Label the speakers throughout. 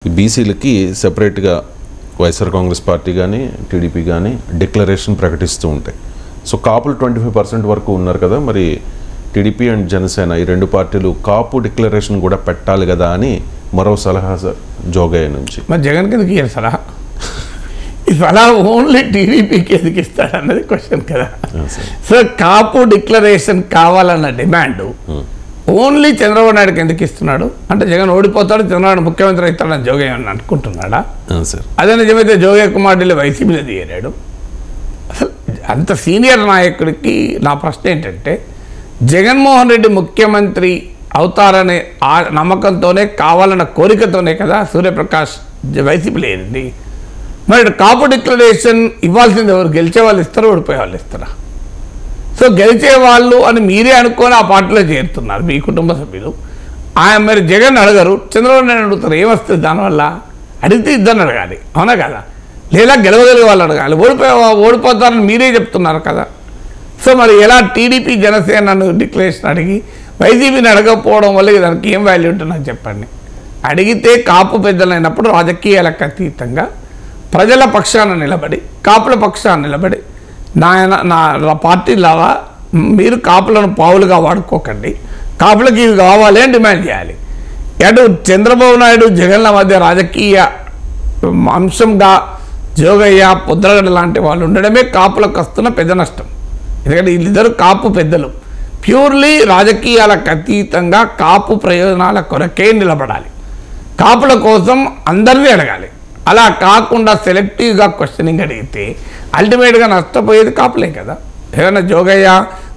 Speaker 1: బీసీలకి సెపరేట్గా వైఎస్ఆర్ కాంగ్రెస్ పార్టీ కానీ టీడీపీ కానీ డిక్లరేషన్ ప్రకటిస్తూ ఉంటాయి. సో కాపులు 25% వరకు ఉన్నారు కదా, మరి టీడీపీ అండ్ జనసేన ఈ రెండు పార్టీలు కాపు డిక్లరేషన్ కూడా పెట్టాలి కదా అని మరో సలహా జోగయ్య నుంచి.
Speaker 2: మరి జగన్కి ఎందుకు ఇయ్యారు సలహా? ఈ సలహా ఓన్లీ టీడీపీకి ఎందుకు ఇస్తాడు అన్నది క్వశ్చన్ కదా. సో కాపు డిక్లరేషన్ కావాలన్న డిమాండ్ ఓన్లీ చంద్రబాబు నాయుడుకి ఎందుకు ఇస్తున్నాడు అంటే జగన్ ఓడిపోతాడు, చంద్రబాబు ముఖ్యమంత్రి అవుతాడని జోగయ్య అనుకుంటున్నాడా? అదే నిజమైతే జోగయ్య కుమార్ ఢిల్లీ వైసీపీలో దిగాడు. అసలు అంత సీనియర్ నాయకుడికి నా ప్రశ్న ఏంటంటే, జగన్మోహన్ రెడ్డి ముఖ్యమంత్రి అవుతారనే ఆ నమ్మకంతోనే కావాలన్న కోరికతోనే కదా సూర్యప్రకాష్ వైసీపీలో ఏరింది. మరి కాపు డిక్లరేషన్ ఇవ్వాల్సింది ఎవరు? గెలిచే వాళ్ళు ఇస్తారా, ఓడిపోయే వాళ్ళు ఇస్తారా? సో గెలిచే వాళ్ళు అని మీరే అనుకొని ఆ పార్టీలో చేరుతున్నారు మీ కుటుంబ సభ్యులు. ఆయన మరి జగన్ అడగరు, చంద్రబాబు నాయుడు అడుగుతారు. ఏమొస్తుంది దానివల్ల? అడిగితే ఇద్దరిని అడగాలి, అవునా కదా? లేదా గెలవగలిగే వాళ్ళు అడగాలి. ఓడిపోతారని మీరే చెప్తున్నారు కదా. సో మరి ఎలా టీడీపీ జనసేనను డిక్లరేషన్ అడిగి వైసీపీని అడగకపోవడం వల్ల దానికి ఏం వాల్యూ ఉంటుందని చెప్పండి. అడిగితే కాపు పెద్దలైనప్పుడు రాజకీయాలకు అతీతంగా ప్రజల పక్షాన నిలబడి, కాపుల పక్షాన నిలబడి, నా పార్టీలాగా మీరు కాపులను పావులుగా వాడుకోకండి, కాపులకి ఇవి కావాలి అని డిమాండ్ చేయాలి. అటు చంద్రబాబు నాయుడు జగన్ల మధ్య రాజకీయ అంశంగా జోగయ్య పొద్దుగడ్డ లాంటి వాళ్ళు ఉండడమే కాపులకు వస్తున్న పెద్ద నష్టం. ఎందుకంటే వీళ్ళిద్దరు కాపు పెద్దలు, ప్యూర్లీ రాజకీయాలకు అతీతంగా కాపు ప్రయోజనాల కొరకే నిలబడాలి, కాపుల కోసం అందరినీ అడగాలి. అలా కాకుండా సెలెక్టివ్గా క్వశ్చనింగ్ అడిగితే అల్టిమేట్గా నష్టపోయేది కాపులే కదా. ఏదైనా జోగయ్య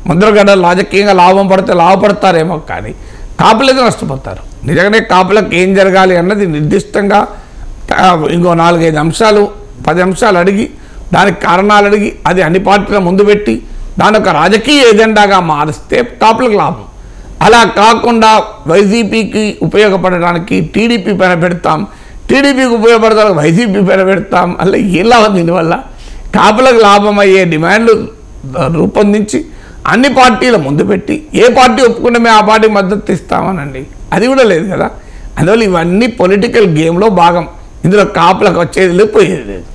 Speaker 2: ముద్రగడ్డ రాజకీయంగా లాభం పడితే లాభపడతారేమో, కానీ కాపులైతే నష్టపోతారు. నిజంగానే కాపులకు ఏం జరగాలి అన్నది నిర్దిష్టంగా ఇంకో 4-5 అంశాలు 10 అంశాలు అడిగి దానికి కారణాలు అడిగి అది అన్ని పార్టీల ముందు పెట్టి దాని ఒక రాజకీయ ఎజెండాగా మారిస్తే కాపులకు లాభం. అలా కాకుండా వైసీపీకి ఉపయోగపడడానికి టీడీపీ పైన పెడతాం, టీడీపీకి ఉపయోగపడతానికి వైసీపీ పైన పెడతాం, అలా ఏం లాభం? దీనివల్ల కాపులకు లాభం అయ్యే డిమాండ్లు రూపొందించి అన్ని పార్టీల ముందు పెట్టి ఏ పార్టీ ఒప్పుకుంటే మేము ఆ పార్టీకి మద్దతు ఇస్తామనండి, అది కూడా లేదు కదా. అందువల్ల ఇవన్నీ పొలిటికల్ గేమ్లో భాగం. ఇందులో కాపులకు వచ్చేది లేదు, పోయేది లేదు.